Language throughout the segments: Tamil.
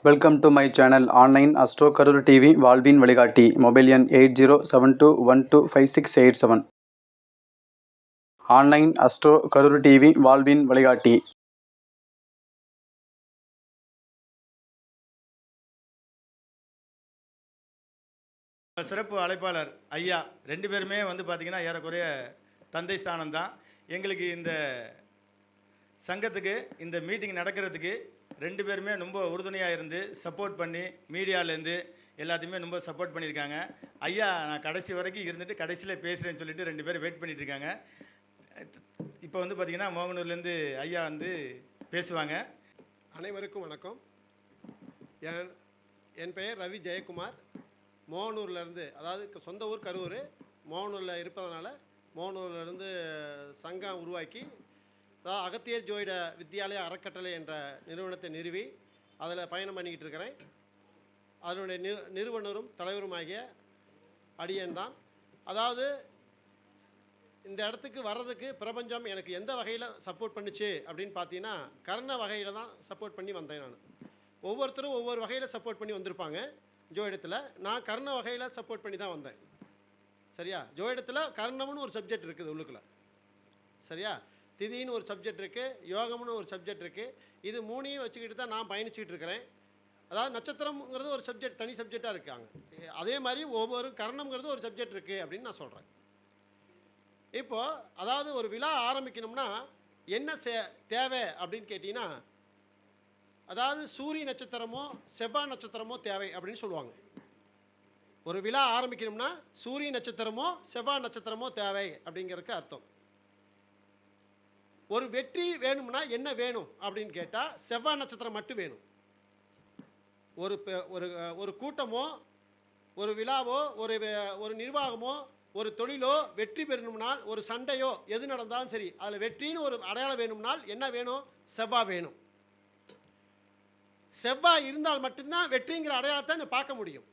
Welcome to my channel online astro Karur TV வாழ்வின் வழிகாட்டி. மொபைல் எண் 8072125687. ஆன்லைன் அஸ்ட்ரோ கரூர் டிவி வாழ்வின் வழிகாட்டி. சிறப்பு அழைப்பாளர் ஐயா 2 பேருமே பார்த்தீங்கன்னா ஏறக்குறைய தந்தை ஸ்தானம் தான். எங்களுக்கு இந்த சங்கத்துக்கு இந்த மீட்டிங் நடக்கிறதுக்கு 2 பேருமே ரொம்ப உறுதுணையாக இருந்து சப்போர்ட் பண்ணி மீடியாவிலேருந்து எல்லாத்தையுமே ரொம்ப சப்போர்ட் பண்ணியிருக்காங்க. ஐயா நான் கடைசி வரைக்கும் இருந்துட்டு கடைசியில் பேசுகிறேன்னு சொல்லிட்டு 2 பேர் வெயிட் பண்ணிட்டு இருக்காங்க. இப்போ பார்த்தீங்கன்னா மோகனூர்லேருந்து ஐயா பேசுவாங்க. அனைவருக்கும் வணக்கம். என் பெயர் ரவி ஜெயக்குமார். மோகனூர்லேருந்து, அதாவது சொந்த ஊர் கரூர், மோகனூரில் இருப்பதனால மோகனூர்லேருந்து சங்கம் உருவாக்கி, அதாவது அகத்தியர் ஜோதிட வித்யாலயா அறக்கட்டளை என்ற நிறுவனத்தை நிறுவி அதில் பயணம் பண்ணிக்கிட்டு இருக்கிறேன். அதனுடைய நிறுவனரும் தலைவருமாகிய அடியன் தான். அதாவது இந்த இடத்துக்கு வர்றதுக்கு பிரபஞ்சம் எனக்கு எந்த வகையில் சப்போர்ட் பண்ணிச்சு அப்படின்னு பார்த்தீங்கன்னா, கர்ண வகையில் தான் சப்போர்ட் பண்ணி வந்தேன். நான் ஒவ்வொருத்தரும் ஒவ்வொரு வகையில் சப்போர்ட் பண்ணி வந்திருப்பாங்க. ஜோதிடத்தில் நான் கர்ண வகையில் சப்போர்ட் பண்ணி தான் வந்தேன். சரியா? ஜோதிடத்தில் கர்ணம்னு ஒரு சப்ஜெக்ட் இருக்குது உள்ளுக்குள்ள. சரியா? திதின்னு ஒரு சப்ஜெக்ட் இருக்குது, யோகம்னு ஒரு சப்ஜெக்ட் இருக்குது. இது மூணையும் வச்சுக்கிட்டு தான் நான் பயணிச்சுக்கிட்டு இருக்கிறேன். அதாவது நட்சத்திரம்ங்கிறது ஒரு சப்ஜெக்ட், தனி சப்ஜெக்டாக இருக்காங்க. அதே மாதிரி ஒவ்வொரு கர்ணம்ங்கிறது ஒரு சப்ஜெக்ட் இருக்குது அப்படின்னு நான் சொல்கிறேன். இப்போது அதாவது ஒரு விழா ஆரம்பிக்கணும்னா என்ன தேவை அப்படின்னு கேட்டிங்கன்னா, அதாவது சூரிய நட்சத்திரமோ செவ்வாய் நட்சத்திரமோ தேவை அப்படின்னு சொல்லுவாங்க. ஒரு விழா ஆரம்பிக்கணும்னா சூரிய நட்சத்திரமோ செவ்வாய் நட்சத்திரமோ தேவை அப்படிங்கிறதுக்கு அர்த்தம். ஒரு வெற்றி வேணும்னா என்ன வேணும் அப்படின்னு கேட்டால் செவ்வாய் நட்சத்திரம் மட்டும் வேணும். ஒரு கூட்டமோ ஒரு விழாவோ ஒரு நிர்வாகமோ ஒரு தொழிலோ வெற்றி பெறணும்னால், ஒரு சண்டையோ எது நடந்தாலும் சரி, அதில் வெற்றின்னு ஒரு அடையாளம் வேணும்னால் என்ன வேணும்? செவ்வாய் வேணும். செவ்வாய் இருந்தால் மட்டும்தான் வெற்றிங்கிற அடையாளத்தை பார்க்க முடியும்.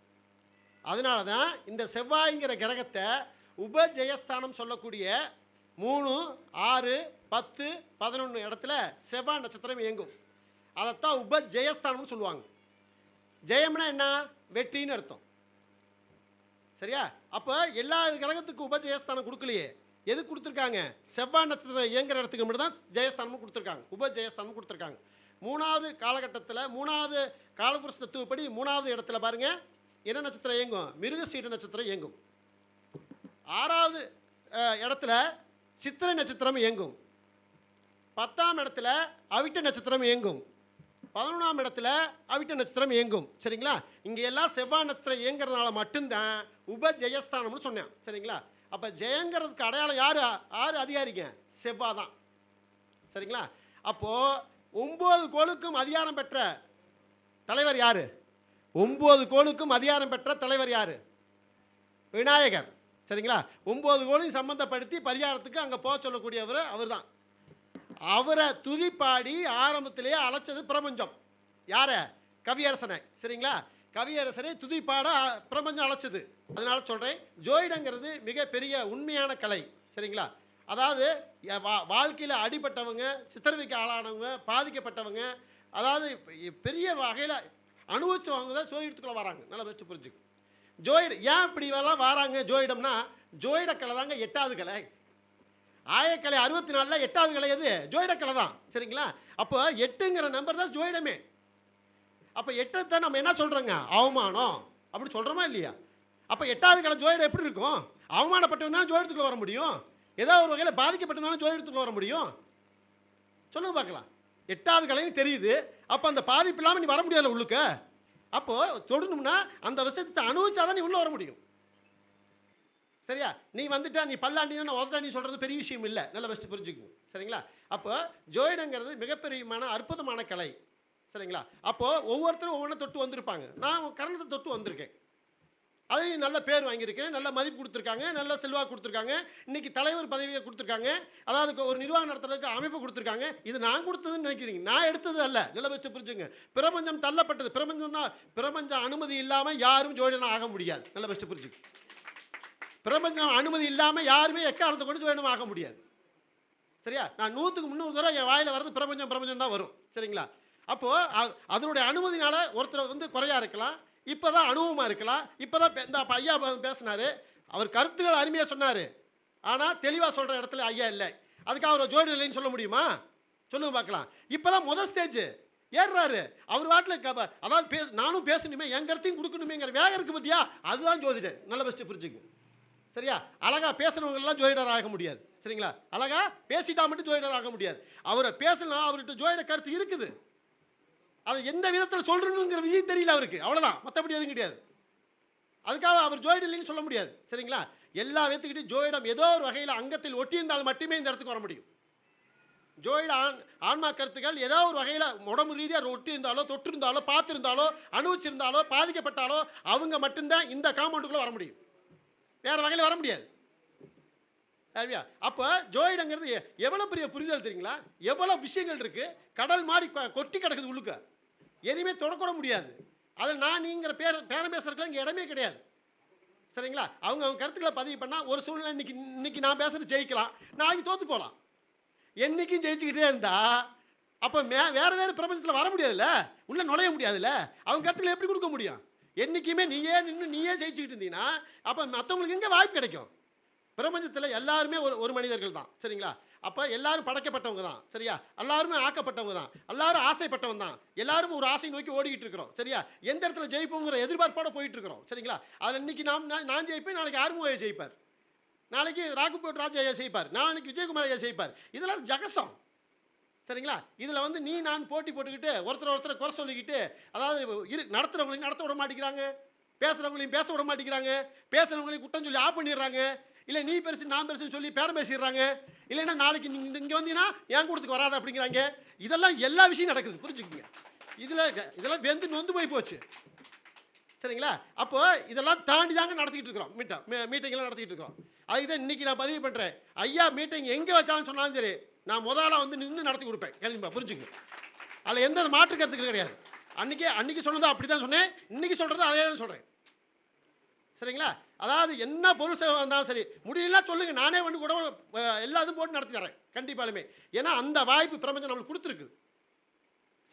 அதனால தான் இந்த செவ்வாய்ங்கிற கிரகத்தை உபஜெயஸ்தானம் சொல்லக்கூடிய 3, 6, 10, 11 இடத்துல செவ்வாய் நட்சத்திரம் இயங்கும். அதைத்தான் உபஜெயஸ்தானம்னு சொல்லுவாங்க. ஜெயம்னா என்ன? வெற்றின்னு அர்த்தம். சரியா? அப்போ எல்லா கிரகத்துக்கும் உபஜெயஸ்தானம் கொடுக்கலையே. எது கொடுத்துருக்காங்க? செவ்வாய் நட்சத்திரம் இயங்குற இடத்துக்கு மட்டும் தான் ஜெயஸ்தானமும் கொடுத்துருக்காங்க, உபஜெயஸ்தானமும் கொடுத்துருக்காங்க. 3வது காலகட்டத்தில் 3வது காலபுருஷ தத்துவப்படி 3வது இடத்துல பாருங்க என்ன நட்சத்திரம் இயங்கும்? மிருகசீட நட்சத்திரம் இயங்கும். 6வது இடத்துல சித்திரை நட்சத்திரம் இயங்கும். 10ஆம் இடத்துல அவிட்ட நட்சத்திரம் இயங்கும். 11ஆம் இடத்துல அவிட்ட நட்சத்திரம் இயங்கும். சரிங்களா? இங்கே எல்லாம் செவ்வாய் நட்சத்திரம் இயங்குறதுனால மட்டும்தான் உபஜெயஸ்தானம்னு சொன்னேன். சரிங்களா? அப்போ ஜெயங்கிறதுக்கு அடையாளம் யார் அதிகாரிங்க? செவ்வாய் தான். சரிங்களா? அப்போது 9 கோளுக்கும் அதிகாரம் பெற்ற தலைவர் யார்? 9 கோளுக்கும் அதிகாரம் பெற்ற தலைவர் யார்? விநாயகர். சரிங்களா? 9 கோளையும் சம்பந்தப்படுத்தி பரிகாரத்துக்கு அங்கே போக சொல்லக்கூடியவர் அவர் தான். அவரை துதிப்பாடி ஆரம்பத்திலேயே அழைச்சது பிரபஞ்சம். யார? கவியரசனை. சரிங்களா? கவியரசனை துதிப்பாட பிரபஞ்சம் அழைச்சது. அதனால சொல்கிறேன், ஜோதிடங்கிறது மிகப்பெரிய உண்மையான கலை. சரிங்களா? அதாவது வாழ்க்கையில் அடிபட்டவங்க, சித்திரவைக்கு ஆளானவங்க, பாதிக்கப்பட்டவங்க, அதாவது பெரிய வகையில் அனுபவிச்சவங்க தான் ஜோதிடத்துக்குள்ளே வராங்க. நல்லா வச்சு புரிஞ்சுக்கும். ஏன் இப்படி எல்லாம் வராங்க ஜோதிடம்னா, ஜோதிடக்கலை தாங்க 8வது கலை. ஆயக்கலை 64ல் 8வது கலை எது? ஜோதிடக்கலை தான். சரிங்களா? அப்போ 8ங்கிற நம்பர் தான் ஜோதிடமே. அப்போ 8 நம்ம என்ன சொல்கிறோங்க? அவமானம் அப்படின்னு சொல்கிறோமா இல்லையா? அப்போ 8வது கலை ஜோதிடம் எப்படி இருக்கும்? அவமானப்பட்டவன் ஜோதிடத்துக்குள்ள வர முடியும். ஏதோ ஒரு வகையில் பாதிக்கப்பட்டவனாலும் ஜோதிடத்துக்குள்ள வர முடியும். சொல்லுங்க பார்க்கலாம். 8வது கலையும் தெரியுது. அப்போ அந்த பாதிப்பு இல்லாமல் நீ வர முடியாதுல்ல உள்ளுக்க. அப்போது தொடணும்னா அந்த விஷயத்தை அனுபவிச்சாதான் நீ உள்ளே வர முடியும். சரியா? நீ வந்துட்டா நீ பல்லாண்டினா உதட்டா நீ சொல்கிறது பெரிய விஷயம் இல்லை. நல்லா ஃபஸ்ட்டு புரிஞ்சுக்கணும். சரிங்களா? அப்போ ஜோதிடங்கிறது மிகப்பெரியமான அற்புதமான கலை. சரிங்களா? அப்போது ஒவ்வொருத்தரும் ஒவ்வொன்றை தொட்டு வந்திருப்பாங்க. நான் கரணத்தை தொட்டு வந்திருக்கேன். அதையும் நல்ல பேர் வாங்கியிருக்கேன், நல்ல மதிப்பு கொடுத்துருக்காங்க, நல்ல செல்வாக்கு கொடுத்துருக்காங்க, இன்றைக்கி தலைவர் பதவியை கொடுத்துருக்காங்க, அதாவது ஒரு நிர்வாகம் நடத்துறதுக்கு அமைப்பு கொடுத்துருக்காங்க. இது நான் கொடுத்ததுன்னு நினைக்கிறீங்க, நான் எடுத்தது அல்ல. நல்ல வச்சு புரிஞ்சுங்க. பிரபஞ்சம் தள்ளப்பட்டது. பிரபஞ்சம் தான். பிரபஞ்சம் அனுமதி இல்லாமல் யாரும் ஜோதிடம் ஆக முடியாது. நல்ல வச்சு புரிஞ்சுங்க. பிரபஞ்சம் அனுமதி இல்லாமல் யாருமே எக்காரணத்தை கொண்டு ஜோதிடம் ஆக முடியாது. சரியா? நான் 100க்கு 300 தடவை என் வாயில் வர்றது பிரபஞ்சம் பிரபஞ்சம் தான் வரும். சரிங்களா? அப்போது அதனுடைய அனுமதினால ஒருத்தர் வந்து குறையாக இருக்கலாம், இப்போ தான் அனுபவமாக இருக்கலாம். இப்போ தான் இந்த ஐயா பேசினார், அவர் கருத்துக்கள் அருமையாக சொன்னார். ஆனால் தெளிவாக சொல்கிற இடத்துல ஐயா இல்லை. அதுக்காக அவர் ஜோடி இல்லைன்னு சொல்ல முடியுமா? சொல்லுங்க பார்க்கலாம். இப்போ தான் முதல் ஸ்டேஜ் ஏறுறாரு அவர் வாட்டில். அதாவது நானும் பேசணுமே, என் கருத்தையும் கொடுக்கணுமேங்கிற வேகம் இருக்குது பார்த்தியா, அதுதான் ஜோதிடர். நல்ல பெஸ்ட்டு புரிஞ்சுக்கு. சரியா? அழகாக பேசுகிறவங்கெல்லாம் ஜோதிடர் ஆக முடியாது. சரிங்களா? அழகாக பேசிட்டா மட்டும் ஜோதிடர் ஆக முடியாது. அவரை பேசலாம், அவர்கிட்ட ஜோதிட கருத்து இருக்குது, அதை எந்த விதத்தில் சொல்கிறணுங்கிற விஷயம் தெரியல அவருக்கு, அவ்வளோதான். மற்றபடி எதுவும் கிடையாது. அதுக்காக அவர் ஜோதிடம் இல்லைன்னு சொல்ல முடியாது. சரிங்களா? எல்லா விதத்துக்கிட்டையும் ஜோதிடம் ஏதோ ஒரு வகையில் அங்கத்தில் ஒட்டியிருந்தால் மட்டுமே இந்த இடத்துக்கு வர முடியும். ஜோதிட ஆன்மா கருத்துக்கள் ஏதோ ஒரு வகையில் உடம்பு ரீதியாக ஒட்டி இருந்தாலோ, தொட்டு இருந்தாலோ, பார்த்துருந்தாலோ, அனுபவிச்சிருந்தாலோ, பாதிக்கப்பட்டாலோ அவங்க மட்டும்தான் இந்த காம்பவுண்டுக்குள்ளே வர முடியும். வேறு வகையில் வர முடியாது. சரியா? அப்போ ஜோதிடங்கிறது எவ்வளோ பெரிய புரிதல் தெரியுங்களா? எவ்வளோ விஷயங்கள் இருக்குது, கடல் மாதிரி கொட்டி கிடக்குது உள்ளுக்க, எதுவுமே தொடக்கூட முடியாது. அதில் நான் நீங்கிற பேரம் பேசுறதுக்குலாம் இங்கே இடமே கிடையாது. சரிங்களா? அவங்க கருத்துக்களை பதிவு பண்ணால் ஒரு சூழ்நிலை இன்னைக்கு நான் பேசுகிறது ஜெயிக்கலாம், நாளைக்கு தோற்று போகலாம். என்றைக்கும் ஜெயிச்சுக்கிட்டே இருந்தால் அப்போ வேறு பிரபஞ்சத்தில் வர முடியாதுல்ல, உள்ளே நுழைய முடியாதுல்ல. அவங்க கருத்துக்களை எப்படி கொடுக்க முடியும்? என்றைக்குமே நீயே நின்று நீயே ஜெயிச்சுக்கிட்டு இருந்தீங்கன்னா அப்போ மற்றவங்களுக்கு எங்கே வாய்ப்பு கிடைக்கும்? பிரபஞ்சத்தில் எல்லாருமே ஒரு மனிதர்கள் தான். சரிங்களா? அப்போ எல்லாரும் படைக்கப்பட்டவங்க தான். சரியா? எல்லாருமே ஆக்கப்பட்டவங்க தான். எல்லாரும் ஆசைப்பட்டவங்க தான். எல்லாரும் ஒரு ஆசை நோக்கி ஓடிக்கிட்டு இருக்கிறோம். சரியா? எந்த இடத்துல ஜெயிப்போங்கிற எதிர்பார்ப்போட போயிட்டு இருக்கிறோம். சரிங்களா? அதில் இன்னைக்கு நான் ஜெயிப்பேன், நாளைக்கு ஆறுமுக ஐயா ஜெயிப்பார், நாளைக்கு ராகுபோட் ராஜா ஐயா ஜெயிப்பார், நாளைக்கு விஜயகுமார் ஐயா ஜெயிப்பார். இதெல்லாம் ஜகசம். சரிங்களா? இதில் வந்து நீ நான் போட்டி போட்டுக்கிட்டு ஒருத்தரை குறை சொல்லிக்கிட்டு, அதாவது நடத்துகிறவங்களையும் நடத்த விட மாட்டேங்கிறாங்க, பேசுகிறவங்களையும் பேச விட மாட்டேங்கிறாங்க, பேசுகிறவங்களையும் குற்றம் சொல்லி ஆஃப் பண்ணிடுறாங்க, இல்லை நீ பெருசு நான் பெருசுன்னு சொல்லி பேரம் பேசிடுறாங்க, இல்லைன்னா நாளைக்கு இங்கே வந்தீங்கன்னா என் கூடத்துக்கு வராது அப்படிங்கிறாங்க. இதெல்லாம் எல்லா விஷயம் நடக்குது, புரிஞ்சுக்குங்க. இதெல்லாம் நொந்து போய் போச்சு. சரிங்களா? அப்போ இதெல்லாம் தாண்டி தாங்க நடத்திக்கிட்டு இருக்கிறோம். மீட்டிங்கெல்லாம் நடத்திக்கிட்டு இருக்கிறோம். அதுதான் இன்னைக்கு நான் பதிவு பண்ணுறேன். ஐயா மீட்டிங் எங்கே வச்சாலும் சொன்னாலும் சரி, நான் முதல்ல வந்து நின்று நடத்தி கொடுப்பேன். கண்டிப்பாக புரிஞ்சுங்க. அதில் எந்த மாற்று கருத்துக்கள் கிடையாது. அன்னைக்கு சொன்னதோ அப்படி தான் சொன்னேன், இன்னைக்கு சொல்கிறது அதே தான் சொல்கிறேன். சரிங்களா? அதாவது என்ன பொருள் சேவை வந்தாலும் சரி, முடியலாம் சொல்லுங்கள், நானே வந்து கூட எல்லாத்தையும் போட்டு நடத்தி தரேன் கண்டிப்பாலுமே. ஏன்னா அந்த வாய்ப்பு பிரபஞ்சம் நம்மளுக்கு கொடுத்துருக்குது.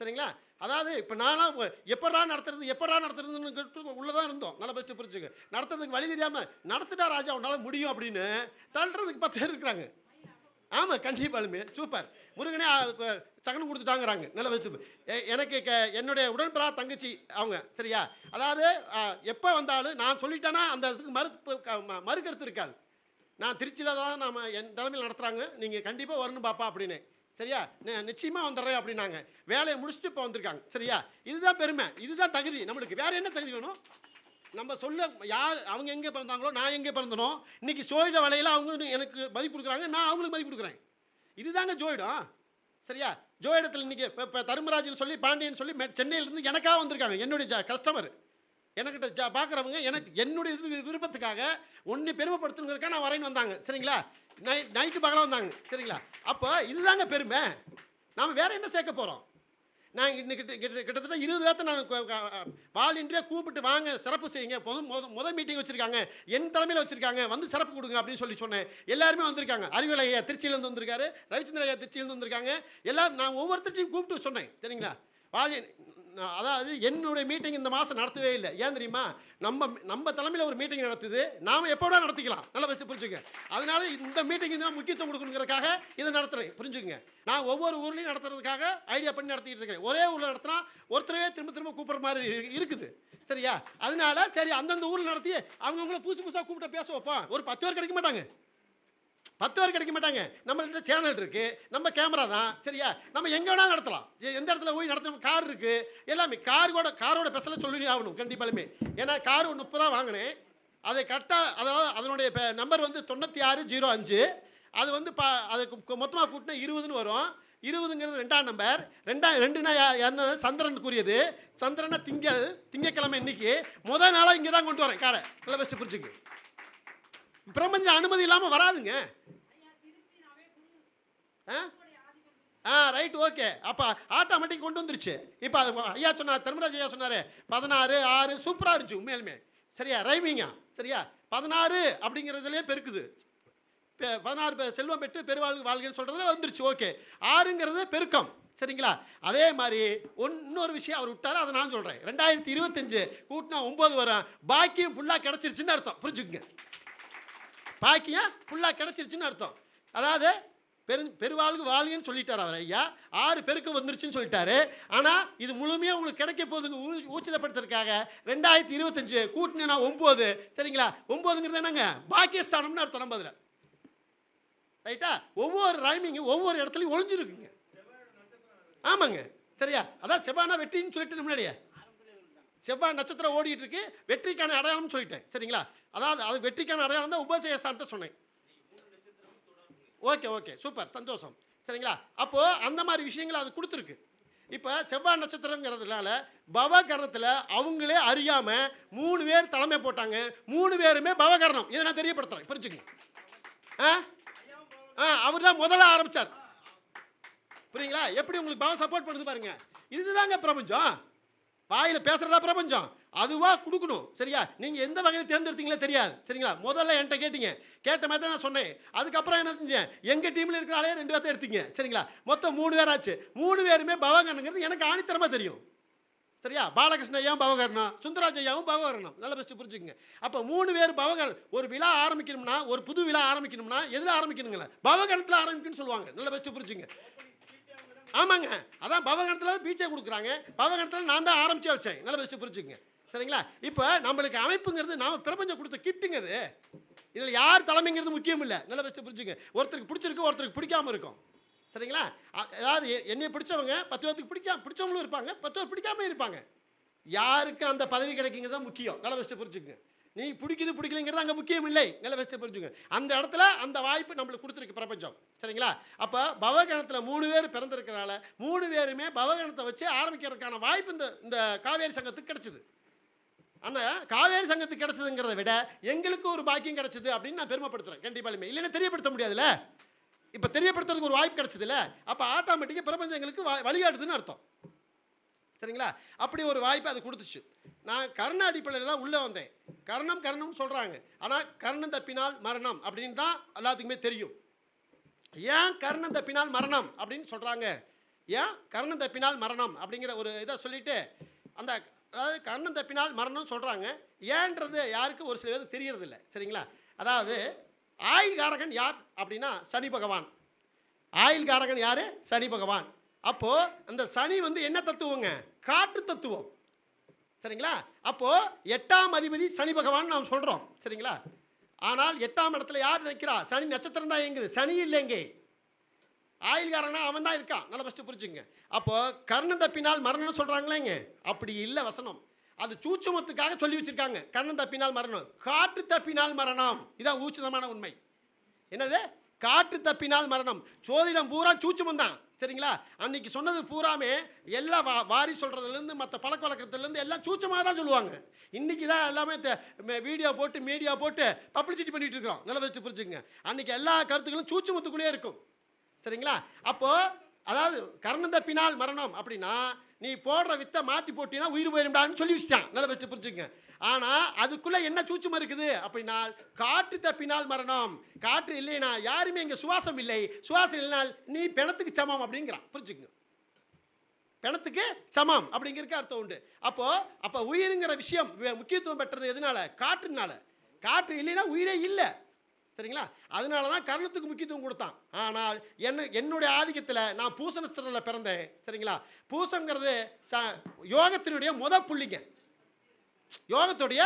சரிங்களா? அதாவது இப்போ நானும் எப்படா நடத்துறதுன்னு உள்ளதான் இருந்தோம். நல்லா பெஸ்ட்டு புரிஞ்சுங்க. நடத்துறதுக்கு வழி தெரியாமல் நடத்துட்டா ராஜா உன்னால் முடியும் அப்படின்னு தள்ளுறதுக்கு 10 பேர் இருக்கிறாங்க. ஆமாம், கண்டிப்பாலுமே சூப்பர். முருகனே சகனம் கொடுத்துட்டாங்கிறாங்க. நல்ல வச்சு எனக்கு என்னுடைய உடன்பிறா தங்கச்சி அவங்க. சரியா? அதாவது எப்போ வந்தாலும் நான் சொல்லிட்டேன்னா அந்த இதுக்கு மறுக்கருத்து இருக்காது. நான் திருச்சியில் தான் என் தலைமையில் நடத்துகிறாங்க, நீங்கள் கண்டிப்பாக வரணும் பாப்பா அப்படின்னு. சரியா? நிச்சயமாக வந்துடுறேன் அப்படின்னாங்க. வேலையை முடிச்சுட்டு இப்போ வந்திருக்காங்க. சரியா? இதுதான் பெருமை, இதுதான் தகுதி. நம்மளுக்கு வேறு என்ன தகுதி வேணும்? நம்ம சொல்ல யார் அவங்க எங்கே பிறந்தாங்களோ, நான் எங்கே பிறந்தனோ, இன்றைக்கி ஜோதிட வேலையில் அவங்க எனக்கு மதிப்பு கொடுக்குறாங்க, நான் அவங்களுக்கு மதிப்பு கொடுக்குறேன். இதுதாங்க ஜோதிடம். சரியா? ஜோதிடத்தில் இன்றைக்கி இப்போ தர்மராஜன் சொல்லி பாண்டியன் சொல்லி சென்னையிலேருந்து எனக்காக வந்திருக்காங்க. என்னுடைய கஸ்டமர் எனக்கிட்ட பார்க்குறவங்க என்னுடைய விருப்பத்துக்காக ஒன்று பெருமைப்படுத்துங்கிறதுக்காக நான் வரேன்னு வந்தாங்க. சரிங்களா? நைட்டு பகலாக வந்தாங்க. சரிங்களா? அப்போ இதுதாங்க பெருமை. நாம் வேறு என்ன சேர்க்க போகிறோம்? நான் இன்னைக்கு கிட்டத்தட்ட 20 பேர்த்த நான் வாலின்றியே கூப்பிட்டு வாங்க சிறப்பு செய்யுங்க, முதல் மீட்டிங் வச்சுருக்காங்க, என் தலைமையில் வச்சுருக்காங்க, வந்து சிறப்பு கொடுங்க அப்படின்னு சொல்லி சொன்னேன். எல்லாருமே வந்திருக்காங்க. அறிவியல் ஐயா திருச்சியிலேருந்து வந்திருக்காரு, ரவிச்சந்திர ஐயா திருச்சியிலேருந்து வந்திருக்காங்க. எல்லாம் நான் ஒவ்வொருத்தையும் கூப்பிட்டு சொன்னேன். சரிங்களா? அதாவது என்னுடைய மீட்டிங் இந்த மாதம் நடத்தவே இல்லை. ஏன் தெரியுமா? நம்ம தலைமையில் ஒரு மீட்டிங் நடத்துது, நாம் எப்போடா நடத்திக்கலாம். நல்லா வச்சு புரிஞ்சுங்க. அதனால இந்த மீட்டிங் தான் முக்கியத்துவம் கொடுக்கணுங்கிறதுக்காக இதை நடத்துகிறேன். புரிஞ்சுங்க. நான் ஒவ்வொரு ஊர்லேயும் நடத்துறதுக்காக ஐடியா பண்ணி நடத்திக்கிட்டு இருக்கேன். ஒரே ஊரில் நடத்தினா ஒருத்தரவே திரும்ப கூப்பிட்ற மாதிரி இருக்குது. சரியா? அதனால சரி அந்தந்த ஊரில் நடத்தி அவங்கவுங்கள புதுசாக கூப்பிட்டு பேச வைப்போம். ஒரு 10 பேர் கிடைக்க மாட்டாங்க, 10 பேர் கிடைக்க மாட்டாங்க. நம்மள்கிட்ட சேனல் இருக்குது, நம்ம கேமரா தான். சரியா? நம்ம எங்கே வேணாலும் நடத்தலாம். எந்த இடத்துல போய் நடத்தணும், கார் இருக்குது, எல்லாமே காரோட பெசல சொல்லி ஆகணும் கண்டிப்பாலுமே. ஏன்னா கார் 30 தான் வாங்கினேன். அதை கரெக்டாக, அதாவது அதனுடைய நம்பர் வந்து 9605. அது வந்து அதுக்கு மொத்தமாக கூட்டினா 20ன்னு வரும். 20ங்கிறது 2ஆம் நம்பர். 2னா என்ன? சந்திரனுக்குரியது. சந்திரனா திங்கக்கிழமை இன்னைக்கு முதல் நாளாக இங்கே தான் கொண்டு வரேன் காரை. நல்லா பெஸ்ட்டு புரிஞ்சுக்கு. பிரபஞ்ச அனுமதி இல்லாமல் வராதுங்க. Right, okay. அப்போ ஆட்டோமேட்டிக் கொண்டு வந்துருச்சு. இப்போ அது ஐயா சொன்னார், தர்மராஜ் ஐயா சொன்னார் 16 சூப்பராக இருந்துச்சு உண்மையிலுமே. சரியா? ரைமிங்கா. சரியா? 16 அப்படிங்கிறதுலேயே பெருக்குது. 16 செல்வம் பெற்று பெருவாழ்வு வாழ்க்கைன்னு சொல்கிறது வந்துருச்சு. ஓகே. 6ங்கிறது பெருக்கம். சரிங்களா? அதே மாதிரி இன்னொரு விஷயம் அவர் விட்டாரு, அதை நான் சொல்கிறேன். 2025 கூட்டினா 9 வரும், பாக்கியம் ஃபுல்லாக கிடச்சிருச்சுன்னு அர்த்தம். புரிஞ்சுக்குங்க, பாக்கியம் ஃபுல்லாக கிடச்சிருச்சுன்னு அர்த்தம். அதாவது பெருவாழ்வு வாழ்கன்னு சொல்லிட்டார் அவர் ஐயா. 6 பெருக்கம் வந்துருச்சுன்னு சொல்லிட்டாரு. ஆனால் இது முழுமையாக உங்களுக்கு கிடைக்க போகுதுங்க ஊர்ஜிதப்படுத்துறதுக்காக 2025 கூட்டினா 9, சரிங்களா? 9ங்கிறது என்னங்க? பாக்கியஸ்தானம்னு அர்த்தம். நம்ம அதில் ரைட்டா? ஒவ்வொரு ரைமிங்கும் ஒவ்வொரு இடத்துலையும் ஒளிஞ்சிருக்குங்க. ஆமாங்க, சரியா? அதான் செவ்வானா வெற்றின்னு சொல்லிட்டு முன்னாடியே செவ்வாய் நட்சத்திரம் ஓடிட்டு இருக்கு, வெற்றிக்கான அடையாளம்னு சொல்லிட்டேன், சரிங்களா? அதாவது அது வெற்றிக்கான அடையாளம் தான் உபஜயஸ்தானத்தை சொன்னேன். ஓகே ஓகே, சூப்பர், சந்தோஷம், சரிங்களா? அப்போது அந்த மாதிரி விஷயங்கள் அது கொடுத்துருக்கு. இப்போ செவ்வாய் நட்சத்திரங்கிறதுனால பவகரணத்தில் அவங்களே அறியாமல் 3 பேர் தலைமை போட்டாங்க. 3 பேருமே பவகரணம். இதை நான் தெரியப்படுத்துகிறேன், புரிஞ்சுக்கங்க. அவர் தான் முதல்ல ஆரம்பித்தார். புரியுங்களா? எப்படி உங்களுக்கு பவம் சப்போர்ட் பண்ணுது பாருங்க. இதுதாங்க பிரபஞ்சம். வாயில் பேசுகிறதா பிரபஞ்சம், அதுவாக கொடுக்கணும், சரியா? நீங்கள் எந்த வகையில் தேர்ந்தெடுத்தீங்களே தெரியாது, சரிங்களா? முதல்ல என்கிட்ட கேட்டீங்க, கேட்ட மாதிரி தான் நான் சொன்னேன். அதுக்கப்புறம் என்ன செஞ்சேன்? எங்கள் டீமில் இருக்கிறாலே 2 பேர்த்த எடுத்தீங்க, சரிங்களா? மொத்தம் 3 பேர் ஆச்சு. 3 பேருமே பவகரணங்கிறது எனக்கு ஆணித்தரமாக தெரியும், சரியா? பாலகிருஷ்ண ஐயாவும் பவகரணம், சுந்தராஜ் ஐயாவும் பவகரணம். நல்ல பெஸ்ட்டு புரிஞ்சுக்கங்க. அப்போ 3 பேர் பவகரணம். ஒரு விழா ஆரம்பிக்கணும்னா, ஒரு புது விழா ஆரம்பிக்கணும்னா எதில் ஆரம்பிக்கணுங்களா? பவகரணத்தில் ஆரம்பிக்கணும்னு சொல்லுவாங்க. நல்ல பெஸ்ட்டு புரிஞ்சுங்க. ஆமாங்க, அதான் பவகரணத்தில் பீச்சை கொடுக்குறாங்க. பவகரணத்தில் நான் தான் ஆரம்பிச்சே வச்சேன். நல்ல பெஸ்ட்டு புரிஞ்சுங்க, சரிங்களா? இப்போ நம்மளுக்கு அமைப்புங்கிறது நாம் பிரபஞ்சம் கொடுத்த கிட்டுங்க. அது இதில் யார் தலைமைங்கிறது முக்கியம் இல்லை. நல்ல பெஸ்ட்டு புரிஞ்சுங்க. ஒருத்தருக்கு பிடிச்சிருக்கு, ஒருத்தருக்கு பிடிக்காமல் இருக்கும், சரிங்களா? அதாவது என்னை பிடிச்சவங்க 10 பேருக்கு பிடிச்சவங்களும் இருப்பாங்க, 10 பேர் பிடிக்காம இருப்பாங்க. யாருக்கு அந்த பதவி கிடைக்குங்கிறது தான் முக்கியம். நல்ல பெஸ்ட்டு புரிஞ்சுங்க. நீ பிடிக்குது பிடிக்கலைங்கிறது அங்கே முக்கியம் இல்லை. நல்ல பெஸ்ட்டு புரிஞ்சுங்க. அந்த இடத்துல அந்த வாய்ப்பு நம்மளுக்கு கொடுத்துருக்கு பிரபஞ்சம், சரிங்களா? அப்போ பவகரணத்தில் 3 பேர் பிறந்திருக்கிறனால 3 பேருமே பவகரணத்தை வச்சு ஆரம்பிக்கிறதுக்கான வாய்ப்பு இந்த காவேரி சங்கத்துக்கு கிடைச்சிது. அந்த காவேரி சங்கத்துக்கு கிடைச்சதுங்கிறத விட எங்களுக்கு ஒரு பாக்கியம் கிடைச்சது அப்படின்னு நான் பெருமைப்படுத்துகிறேன். கண்டிப்பாக இல்லைன்னா தெரியப்படுத்த முடியாதுல்ல. இப்போ தெரியப்படுத்துறதுக்கு ஒரு வாய்ப்பு கிடைச்சதுல்ல, அப்போ ஆட்டோமேட்டிக்காக பிரபஞ்சம் எங்களுக்கு வழிகாட்டுதுன்னு அர்த்தம், சரிங்களா? அப்படி ஒரு வாய்ப்பு அது கொடுத்துச்சு. நான் கர்ண அடிப்படையில் தான் உள்ளே வந்தேன். கர்ணம்னு சொல்கிறாங்க, ஆனால் கர்ணம் தப்பினால் மரணம் அப்படின்னு தான் எல்லாத்துக்குமே தெரியும். ஏன் கர்ணம் தப்பினால் மரணம் அப்படின்னு சொல்கிறாங்க? ஏன் கர்ணம் தப்பினால் மரணம் அப்படிங்கிற ஒரு இதை சொல்லிட்டு அந்த அதாவது கர்ணம் தப்பினால் மரணம் சொல்கிறாங்க. ஏன்றது யாருக்கும் ஒரு சில பேருக்கு தெரியறதில்லை, சரிங்களா? அதாவது ஆயுள் காரகன் யார் அப்படின்னா சனி பகவான். ஆயுள் காரகன் யார்? சனி பகவான். அப்போது அந்த சனி வந்து என்ன தத்துவங்க? காற்று தத்துவம், சரிங்களா? அப்போது 8ஆம் அதிபதி சனி பகவான் நாம் சொல்கிறோம், சரிங்களா? ஆனால் 8ஆம் இடத்துல யார் நிற்கிறா? சனி நட்சத்திரம் தான் இயங்குது, சனி இல்லைங்க. ஆயுள்காரனா அவன் தான் இருக்கான். நல்லா ஃபஸ்ட்டு புரிஞ்சுங்க. அப்போது கர்ணம் தப்பினால் மரணம்னு சொல்கிறாங்களேங்க, அப்படி இல்லை வசனம். அது சூட்சுமத்துக்காக சொல்லி வச்சுருக்காங்க. கர்ணம் தப்பினால் மரணம், காற்று தப்பினால் மரணம். இதான் ஊச்சிதமான உண்மை. என்னது? காற்று தப்பினால் மரணம். சோதிடம் பூரா சூட்சுமம் தான், சரிங்களா? அன்னைக்கு சொன்னது பூராமே எல்லாம் வாரி சொல்கிறதுலேருந்து மற்ற பழக்க வழக்கத்துலேருந்து எல்லாம் சூட்சமாக தான் சொல்லுவாங்க. இன்றைக்கி தான் எல்லாமே வீடியோ போட்டு மீடியா போட்டு பப்ளிசிட்டி பண்ணிகிட்டு இருக்கிறோம். நல்லா வச்சு புரிஞ்சுங்க. அன்றைக்கி எல்லா கருத்துக்களும் சூட்சுமத்துக்குள்ளேயே இருக்கும், சரிங்களா? அப்போது அதாவது கர்ணம் தப்பினால் மரணம் அப்படின்னா நீ போடுற வித்தை மாற்றி போட்டினா உயிர் போயிருந்தான்னு சொல்லி வச்சுட்டான். நல்லா வச்சு புரிஞ்சுங்க. ஆனால் அதுக்குள்ளே என்ன சூட்சுமம் இருக்குது அப்படின்னா காற்று தப்பினால் மரணம். காற்று இல்லைனா யாருமே இங்கே சுவாசம் இல்லை, சுவாசம் இல்லைனால் நீ பிணத்துக்கு சமம் அப்படிங்கிறான். புரிஞ்சுக்குங்க, பிணத்துக்கு சமம் அப்படிங்கிறதுக்கு அர்த்தம் உண்டு. அப்போ உயிருங்கிற விஷயம் முக்கியத்துவம் பெற்றது எதனால? காற்றுனால. காற்று இல்லைன்னா உயிரே இல்லை, சரிங்களா? அதனால தான் கர்ணத்துக்கு முக்கியத்துவம் கொடுத்தான். ஆனால் என்னுடைய ஆதிக்கத்தில் நான் பூச நட்சத்திரத்தில் பிறந்தேன், சரிங்களா? பூசங்கிறது யோகத்தினுடைய புள்ளிங்க, யோகத்துடைய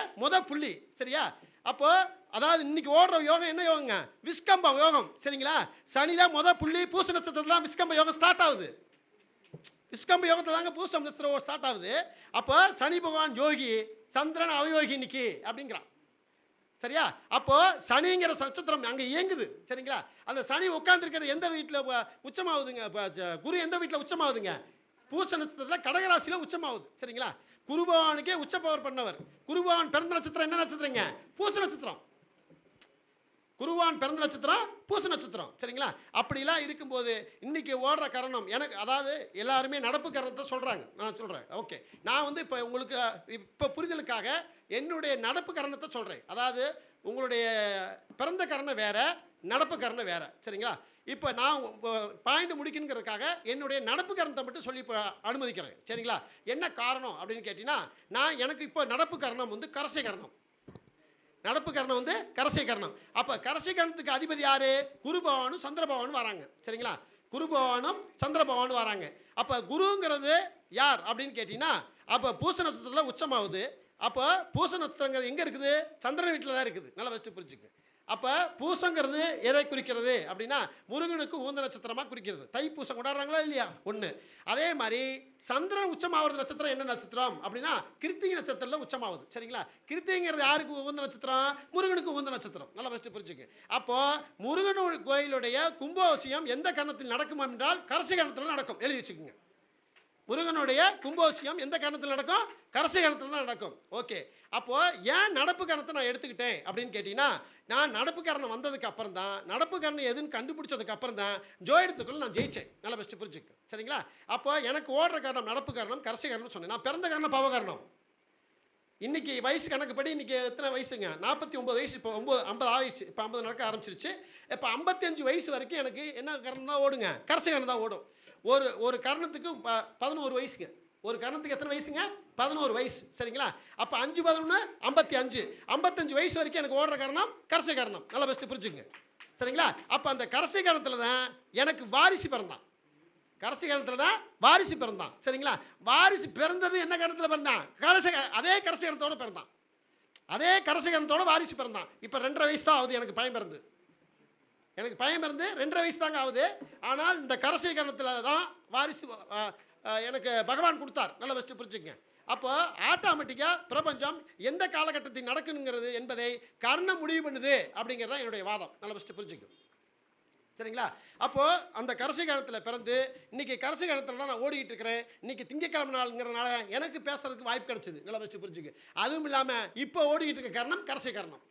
புள்ளி, சரியா? அப்போ அதாவது இன்னைக்கு ஓடுற யோகம் என்ன யோகங்க? விஸ்கம்ப யோகம், சரிங்களா? சனி தான் புள்ளி, பூச நட்சத்திரத்தில் தான் விஸ்கம்ப யோகம் ஸ்டார்ட் ஆகுது. விஸ்கம்ப யோகத்தில் தாங்க பூச நட்சத்திரம் ஸ்டார்ட் ஆகுது. அப்போ சனி பகவான் யோகி, சந்திரன் அவயோகி இன்னைக்கு அப்படிங்கிறான், சரியா? அப்போ சனிங்கிற நட்சத்திரம் அங்கே இயங்குது, சரிங்களா? அந்த சனி உட்காந்துருக்கிறது எந்த வீட்டில் உச்சமாகுதுங்க? குரு எந்த வீட்டில் உச்சமாகுதுங்க? பூச நட்சத்திரத்தில் கடகராசியில் உச்சமாகுது, சரிங்களா? குரு பகவானுக்கே உச்ச பவர் பண்ணவர். குரு பகவான் பிறந்த நட்சத்திரம் என்ன நட்சத்திரங்க? பூச நட்சத்திரம். குருவான் பிறந்த நட்சத்திரம் பூச நட்சத்திரம், சரிங்களா? அப்படிலாம் இருக்கும்போது இன்னைக்கு ஓடுற கரணம் எனக்கு, அதாவது எல்லாருமே நடப்பு கரணத்தை சொல்கிறாங்க, நான் சொல்கிறேன். ஓகே, நான் வந்து இப்போ உங்களுக்கு இப்போ புரிதலுக்காக என்னுடைய நடப்பு கரணத்தை சொல்கிறேன். அதாவது உங்களுடைய பிறந்த கரணம் வேற, நடப்பு கரணம் வேற. சரிங்களா? இப்போ நான் பாயிண்ட் முடிக்கணுங்கிறதுக்காக என்னுடைய நடப்பு கரணத்தை மட்டும் சொல்லி இப்போ அனுமதிக்கிறேன். சரிங்களா? என்ன காரணம் அப்படின்னு கேட்டிங்கன்னா, எனக்கு இப்போ நடப்பு கரணம் வந்து கரசை கரணம். நடப்பு கரணம் வந்து கரசை கரணம். அப்போ கரசை கரணத்துக்கு அதிபதி யாரு? குரு பகவானும் சந்திர பகவானும் வராங்க. சரிங்களா? குரு பகவானும் சந்திர பகவானும் வராங்க. அப்போ குருங்கிறது யார் அப்படின்னு கேட்டிங்கன்னா, அப்போ பூச நட்சத்திரத்தில் உச்சமாகுது. அப்போ பூச நட்சத்திரங்கிறது எங்கே இருக்குது? சந்திரன் வீட்டில் தான் இருக்குது. நல்லா வச்சு புரிஞ்சுக்கு. அப்போ பூசங்கிறது எதை குறிக்கிறது அப்படின்னா, முருகனுக்கு உகந்த நட்சத்திரமாக குறிக்கிறது. தைப்பூசம் கொண்டாடுறாங்களா இல்லையா? ஒன்று. அதே மாதிரி சந்திரன் உச்சமாவது நட்சத்திரம் என்ன நட்சத்திரம் அப்படின்னா, கிருத்திகை நட்சத்திரத்தில் உச்சமாகுது. சரிங்களா? கிருத்திகைங்கிறது யாருக்கு உகந்த நட்சத்திரம்? முருகனுக்கு உகந்த நட்சத்திரம். நல்லா ஃபஸ்ட்டு புரிஞ்சுக்கு. அப்போது முருகன் கோயிலுடைய கும்பாபிஷேகம் எந்த கரணத்தில் நடக்கும் என்றால் கரசை கரணத்தில் நடக்கும். எழுதி வச்சுக்கோங்க. முருகனுடைய கும்பாபிஷேகம் எந்த கரணத்தில் நடக்கும்? கரசை கரணத்தில் தான் நடக்கும். ஓகே. அப்போது ஏன் நடப்பு கரணத்தை நான் எடுத்துக்கிட்டேன் அப்படின்னு கேட்டிங்கன்னா, நான் நடப்பு கரணம் வந்ததுக்கு அப்புறம் தான், நடப்பு கரணம் எதுன்னு கண்டுபிடிச்சதுக்கு அப்புறம் தான் ஜோதிடத்துக்குள்ள நான் ஜெயிச்சேன். நல்லா ஃபஸ்ட்டு புரிஞ்சுக்கு. சரிங்களா? அப்போ எனக்கு ஓடுற கரணம் நடப்பு கரணம், கரசை கரணம் சொன்னேன். நான் பிறந்த கரணம் பவகரணம். இன்னைக்கு வயசு கணக்குப்படி இன்னைக்கு எத்தனை வயசுங்க? 49 வயசு. இப்போ 50 ஆயிடுச்சு. இப்போ 50 நடக்க ஆரம்பிச்சிருச்சு. இப்போ 55 வயசு வரைக்கும் எனக்கு என்ன கரணம் தான் ஓடுங்க? கரசை கரணம் தான் ஓடும். ஒரு கரணத்துக்கு 11 வயசுங்க. ஒரு கரணத்துக்கு எத்தனை வயசுங்க? 11 வயசு. சரிங்களா? அப்போ 5 11 55. 55 வயசு வரைக்கும் எனக்கு ஓடுற கரணம் கரசை கரணம். நல்லா பெஸ்ட்டு புரிஞ்சுங்க. சரிங்களா? அப்போ அந்த கரசை கரணத்தில் தான் எனக்கு வாரிசு பிறந்தான். கரசை கரணத்தில் தான் வாரிசு பிறந்தான். சரிங்களா? வாரிசு பிறந்தது என்ன கரணத்தில் பிறந்தான்? அதே கரசை கரணத்தோடு பிறந்தான். அதே கரசை கரணத்தோட வாரிசு பிறந்தான். இப்போ 2.5 வயசு தான் ஆகுது எனக்கு பையன் பிறந்து. எனக்கு பையன் பிறந்து 2.5 வயசு தாங்க ஆகுது. ஆனால் இந்த கரசை கரணத்தில் தான் வாரிசு எனக்கு பகவான் கொடுத்தார். நல்லா ஃபஸ்ட்டு புரிஞ்சுக்கங்க. அப்போ ஆட்டோமேட்டிக்காக பிரபஞ்சம் எந்த காலகட்டத்தில் நடக்கணுங்கிறது என்பதை கர்ணம் முடிவு பண்ணுது அப்படிங்கிறது தான் என்னுடைய வாதம். நல்லா ஃபஸ்ட்டு புரிஞ்சுக்கும். சரிங்களா? அப்போது அந்த கரசை காலத்தில் பிறந்து இன்றைக்கி கரசை காலத்தில் தான் நான் ஓடிக்கிட்டு இருக்கிறேன். இன்றைக்கி திங்கக்கிழமை நாளுங்கிறதுனால எனக்கு பேசுறதுக்கு வாய்ப்பு கிடச்சிது. நல்லா ஃபஸ்ட்டு புரிஞ்சுக்கு. அதுவும் இல்லாமல் இப்போ ஓடிக்கிட்டு இருக்க கரணம் கரசை கரணம்.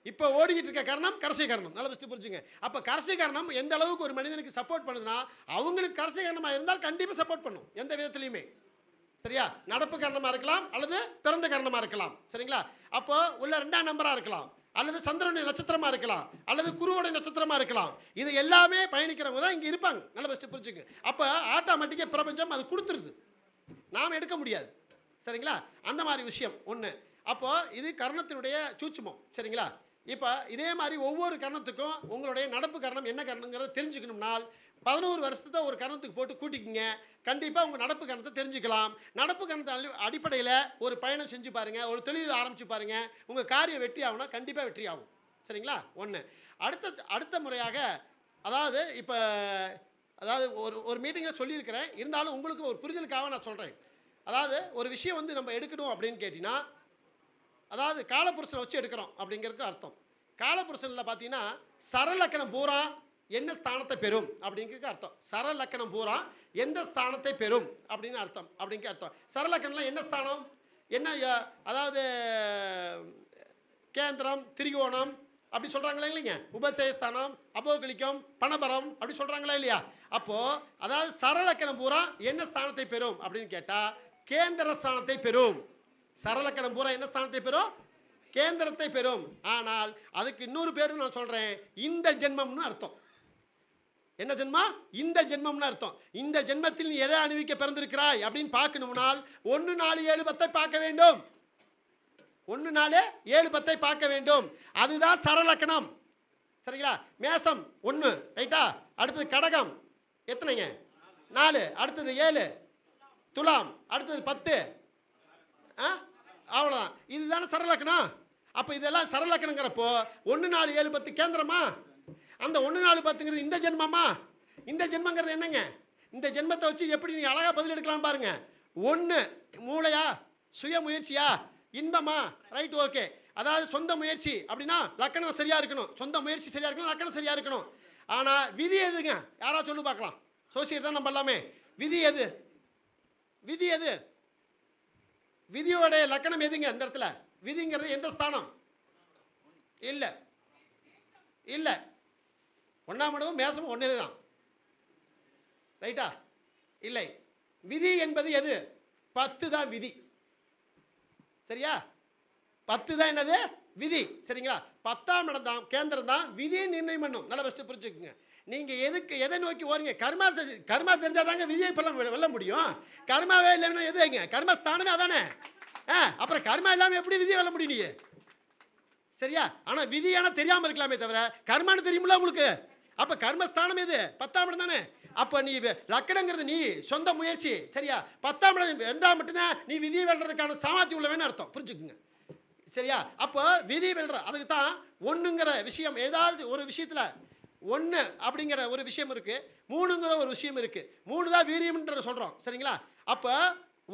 இப்போ ஓடிக்கிட்டு இருக்க கரணம் கரசை கரணம். நல்லா ஃபஸ்ட்டு புரிஞ்சுங்க. அப்போ கரசை கரணம் எந்த அளவுக்கு ஒரு மனிதனுக்கு சப்போர்ட் பண்ணுதுன்னா, அவங்களுக்கு கரசை கரணமாக இருந்தால் கண்டிப்பாக சப்போர்ட் பண்ணும் எந்த விதத்துலையுமே. சரியா? நடப்பு கரணமாக இருக்கலாம் அல்லது பிறந்த கரணமாக இருக்கலாம். சரிங்களா? அப்போ உள்ள 2ஆம் நம்பராக இருக்கலாம், அல்லது சந்திரனுடைய நட்சத்திரமாக இருக்கலாம், அல்லது குருவோடைய நட்சத்திரமாக இருக்கலாம். இது எல்லாமே பயணிக்கிறவங்க தான் இங்கே இருப்பாங்க. நல்லா ஃபஸ்ட்டு புரிஞ்சுங்க. அப்போ ஆட்டோமேட்டிக்காக பிரபஞ்சம் அது கொடுத்துருது, நாம் எடுக்க முடியாது. சரிங்களா? அந்த மாதிரி விஷயம் ஒன்று. அப்போது இது கரணத்தினுடைய சூட்சுமம். சரிங்களா? இப்போ இதே மாதிரி ஒவ்வொரு கரணத்துக்கும் உங்களுடைய நடப்பு கரணம் என்ன கரணங்கிறத தெரிஞ்சுக்கணும்னால் 11 வருஷத்தை ஒரு கரணத்துக்கு போட்டு கூட்டிக்கிங்க. கண்டிப்பாக உங்கள் நடப்பு கரணத்தை தெரிஞ்சுக்கலாம். நடப்பு கரணத்தை அடிப்படையில் ஒரு பயணம் செஞ்சு பாருங்கள், ஒரு தொழில் ஆரம்பித்து பாருங்கள். உங்கள் காரியம் வெற்றி ஆகும்னா கண்டிப்பாக வெற்றி ஆகும். சரிங்களா? ஒன்று. அடுத்த முறையாக அதாவது இப்போ ஒரு மீட்டிங்கில் சொல்லியிருக்கிறேன். இருந்தாலும் உங்களுக்கு ஒரு புரிதலுக்காக நான் சொல்கிறேன். அதாவது ஒரு விஷயம் வந்து நம்ம எடுக்கணும் அப்படின்னு கேட்டிங்கன்னா, அதாவது காலபுருஷனை வச்சு எடுக்கிறோம் அப்படிங்கிறதுக்கு அர்த்தம். காலபுருஷனில் பார்த்தீங்கன்னா சரலக்கணம் பூரா என்ன ஸ்தானத்தை பெறும் அப்படிங்கிறதுக்கு அர்த்தம். சரலக்கணம் பூரா எந்த ஸ்தானத்தை பெறும் அப்படின்னு அர்த்தம். அப்படிங்கிற அர்த்தம். சரலக்கணம்லாம் என்ன ஸ்தானம்? என்ன அதாவது கேந்திரம், திரிகோணம் அப்படி சொல்கிறாங்களா இல்லைங்க? உபச்சயஸ்தானம், அபோகலிக்கம், பணபரம் அப்படி சொல்கிறாங்களா இல்லையா? அப்போது அதாவது சரலக்கணம் பூரா என்ன ஸ்தானத்தை பெறும் அப்படின்னு கேட்டால் கேந்திர ஸ்தானத்தை பெறும். சரலக்கணம் பூரா என்ன ஸ்தானத்தை பெறும்? கேந்திரத்தை பெறும். ஆனால் அதுக்கு இன்னொரு பேரும் நான் சொல்கிறேன், இந்த ஜென்மம்னு அர்த்தம். என்ன ஜென்மம்? இந்த ஜென்மம்னு அர்த்தம். இந்த ஜென்மத்தில் நீ எதை அணிவிக்க பிறந்திருக்கிறாய் அப்படின்னு பார்க்கணும்னால் 1 4 7 10 பார்க்க வேண்டும். 1 4 7 10 பார்க்க வேண்டும். அதுதான் சரலக்கணம். சரிங்களா? மேசம் 1, ரைட்டா? அடுத்தது கடகம் எத்தனைங்க? 4. அடுத்தது 7. துலாம் அடுத்தது 10. அவ்வளோதான். இதுதானே சரலக்கணம். அப்போ இதெல்லாம் சரலக்கணங்கிறப்போ 1 4 7 10 கேந்திரமா? அந்த 1 4 10ங்கிறது இந்த ஜென்மமா? இந்த ஜென்மங்கிறது என்னங்க? இந்த ஜென்மத்தை வச்சு எப்படி நீ அழகாக பதில் எடுக்கலாம் பாருங்க. 1 மூளையா, சுய முயற்சியா, இன்பமா? Right, okay. அதாவது சொந்த முயற்சி அப்படின்னா லக்கணம் சரியாக இருக்கணும். சொந்த முயற்சி சரியாக இருக்கணும், லக்கணம் சரியாக இருக்கணும். ஆனால் விதி எதுங்க? யாராவது சொல்லு பார்க்கலாம். சோசியல் தான் நம்ம எல்லாமே. விதி எது? விதி எது? விதியோடைய லக்கணம் எதுங்க? இந்த இடத்துல விதிங்கிறது எந்த ஸ்தானம்? இல்லை இல்லை, 1ஆம் இடமும் மேசமும் ஒன்றே தான். ரைட்டா? இல்லை. விதி என்பது எது? 10 தான் விதி. சரியா? 10 தான் என்னது? விதி. சரிங்களா? 10ஆம் இடம் தான், கேந்திரம் தான் விதியை நிர்ணயம் பண்ணும். நல்லா ஃபஸ்ட்டு புரிஞ்சுக்குங்க. நீங்கள் எதை நோக்கி ஓரீங்க? கர்மா தெரிஞ்சால் தாங்க விதியை இப்பெல்லாம் வெல்ல முடியும். கர்மாவே இல்லைன்னா எதுங்க? கர்மஸ்தானமே அதானே. அப்புறம் கர்மா இல்லாமல் எப்படி விதியை வெல்ல முடியும் நீ? சரியா? ஆனால் விதியான தெரியாமல் இருக்கலாமே தவிர கர்மான்னு தெரியுமில்ல உங்களுக்கு. அப்போ கர்மஸ்தானம் எது? 10ஆம் இடம் தானே. அப்போ நீ லக்கணங்கிறது நீ சொந்த முயற்சி. சரியா? 10ஆம் இடம் வென்றால் மட்டும்தான் நீ விதியை வெல்றதுக்கான சாமர்த்தியம் உள்ளவேன்னு அர்த்தம். புரிஞ்சுக்குங்க. சரியா? அப்போ விதி வெல்ற அதுக்கு தான் ஒன்றுங்கிற விஷயம். ஏதாவது ஒரு விஷயத்தில் 1 அப்படிங்கிற ஒரு விஷயம் இருக்குது, 3ங்கிற ஒரு விஷயம் இருக்குது. 3 தான் வீரியம்ன்ற சொல்கிறோம். சரிங்களா? அப்போ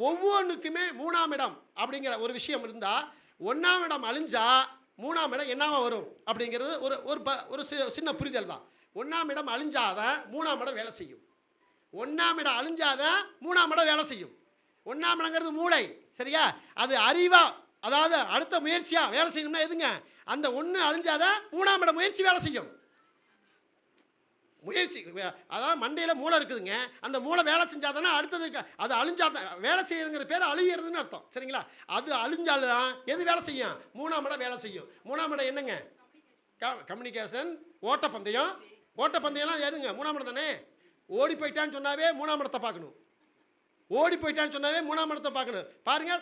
ஒவ்வொன்றுக்குமே 3ஆம் இடம் அப்படிங்கிற ஒரு விஷயம் இருந்தால் 1ஆம் இடம் அழிஞ்சா 3ஆம் இடம் என்னவா வரும் அப்படிங்கிறது ஒரு சின்ன புரிதல் தான். 1ஆம் இடம் அழிஞ்சாதான் 3ஆம் இடம் வேலை செய்யும். 1ஆம் இடம் அழிஞ்சாதான் 3ஆம் இடம் வேலை செய்யும். 1ஆம் இடங்கிறது மூளை. சரியா? அது அறிவா, அதாவது அடுத்த முயற்சியா வேலை செய்யணும்னா எதுங்க? அந்த 1 அழிஞ்சாதான் 3ஆம் இடம் முயற்சி வேலை செய்யும். முயற்சி அதாவது மண்டையில் மூளை இருக்குதுங்க. அந்த மூளை வேலை செஞ்சாதானே அடுத்தது அது அழிஞ்சாதான் வேலை செய்யணுங்கிற பேர் அழிகிறதுன்னு அர்த்தம். சரிங்களா? அது அழிஞ்சால்தான் எது வேலை செய்யும்? 3ஆம் இடம் வேலை செய்யும். 3ஆம் இடம் என்னங்க? கம்யூனிகேஷன், ஓட்டப்பந்தயம். ஓட்டப்பந்தயம்லாம் எதுங்க? 3ஆம் இடம் தானே. ஓடி போயிட்டான்னு சொன்னாவே 3ஆம் இடத்தை பார்க்கணும். ஓடி போயிட்டான்னு சொன்னாவே 3ஆம் இடத்தை பார்க்கணும். பாருங்க,